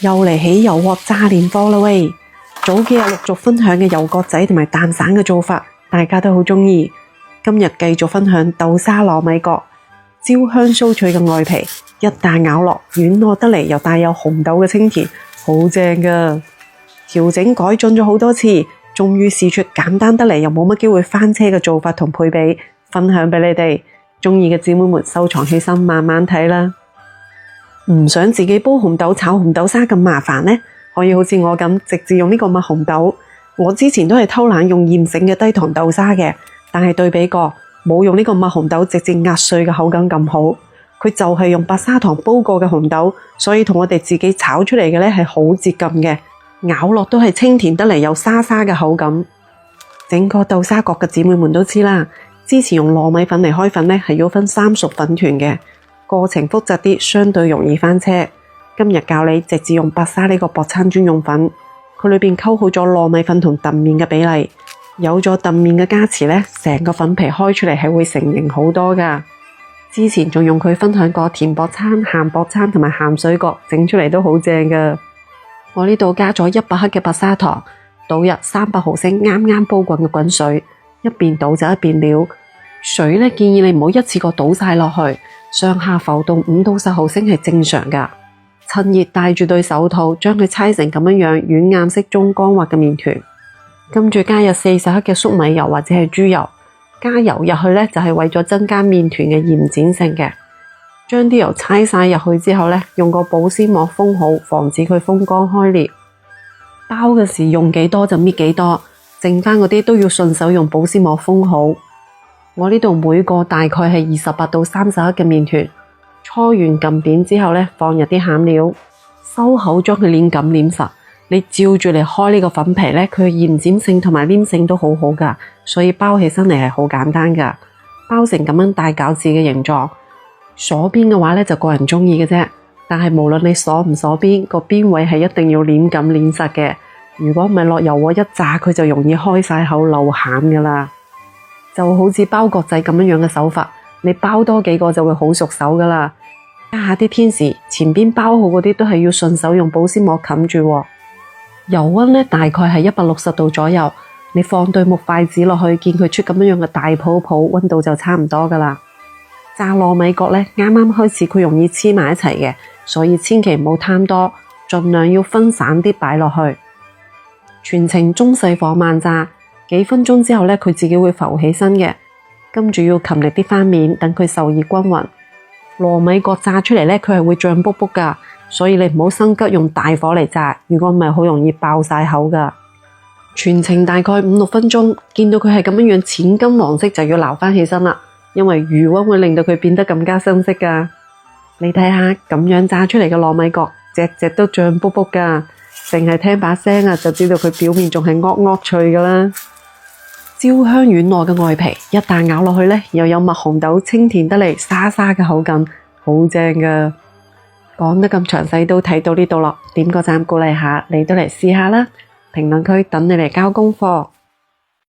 又嚟起油鑊炸年貨啦喂！早幾日陸續分享嘅油角仔同埋蛋散嘅做法，大家都好鍾意。今日繼續分享豆沙糯米角，焦香酥脆嘅外皮，一啖咬落軟糯得嚟又帶有紅豆嘅清甜，好正㗎。調整改進咗好多次，終於試出簡單得嚟又冇乜機會翻車嘅做法同配比，分享俾你哋。鍾意嘅姊妹們收藏起身慢慢睇啦。唔想自己煲紅豆炒紅豆沙咁麻煩呢，可以好似我咁直接用呢個蜜紅豆。我之前都係偷懶用現成嘅低糖豆沙嘅，但係對比過冇用呢個蜜紅豆直接壓碎嘅口感咁好。佢就係用白砂糖煲過嘅紅豆，所以同我哋自己炒出嚟嘅呢係好接近嘅，咬落都係清甜得嚟又沙沙嘅口感。整個豆沙角嘅姊妹們都知啦，之前用糯米粉嚟開粉呢係要分3熟粉團嘅。過程複雜啲，相對容易翻車。今日教你直接用白沙呢個薄餐專用粉，佢裏邊溝好咗糯米粉同澄麵嘅比例，有咗澄麵嘅加持呢，成個粉皮開出嚟係會成型好多噶。之前仲用佢分享過甜薄餐、鹹薄餐同埋鹹水角，整出嚟都好正噶。我呢度加咗100克嘅白砂糖，倒入300毫升啱啱煲滾嘅滾水，一邊倒就一邊撩。水呢，建議你唔好一次過倒晒落去。上下浮動5到10毫升係正常㗎。趁熱戴住對手套，將佢搓成咁樣軟硬適中光滑嘅麵團。跟住加入40克嘅粟米油或者係豬油，加油入去呢，就係為咗增加麵團嘅延展性嘅。將啲油搓晒入去之後呢，用個保鮮膜封好，防止佢風乾開裂。包嘅時用幾多就搣幾多，剩翻嗰啲都要順手用保鮮膜封好。我呢度每個大概係28到30克嘅麵團，搓完撳扁之後呢，放入啲餡料，收口將佢捏緊捏實。你照住嚟開呢個粉皮呢，佢嘅延展性同埋黏性都好好噶，所以包起身嚟係好簡單噶。包成咁樣大餃子嘅形狀，鎖邊嘅話呢，就個人鍾意嘅啫。但係無論你鎖唔鎖邊，個邊位係一定要捏緊捏實嘅。如果唔係落油鑊一炸，佢就容易開晒口漏餡噶啦。就好似包角仔咁樣嘅手法，你包多幾個就會好熟手噶啦。加下啲天時，前邊包好嗰啲都係要順手用保鮮膜冚住。油溫呢，大概係160度左右，你放對木筷子落去，見佢出咁樣嘅大泡泡，溫度就差唔多噶啦。炸糯米角呢，啱啱開始佢容易黐埋一齊嘅，所以千祈唔好貪多，盡量要分散啲擺落去。全程中細火慢炸。幾分鐘之後呢，佢自己會浮起身嘅，跟住要勤力啲翻面，等佢受熱均勻。糯米角炸出嚟呢，佢係會脹卜卜噶，所以你唔好心急用大火嚟炸，如果唔係好容易爆晒口噶。全程大概5-6分鐘，見到佢係咁樣淺金黃色就要撈翻起身啦，因為餘溫會令到佢變得更加深色噶。你睇下咁樣炸出嚟嘅糯米角，隻隻都脹卜卜噶，淨係聽把聲啊就知道佢表面仲係噏噏脆噶啦。焦香軟糯嘅外皮，一啖咬落去呢，又有蜜紅豆清甜得嚟沙沙嘅口感，好正噶。講得咁詳細都睇到呢度咯，點個讚鼓勵下，你都嚟試下啦。評論區等你嚟交功課。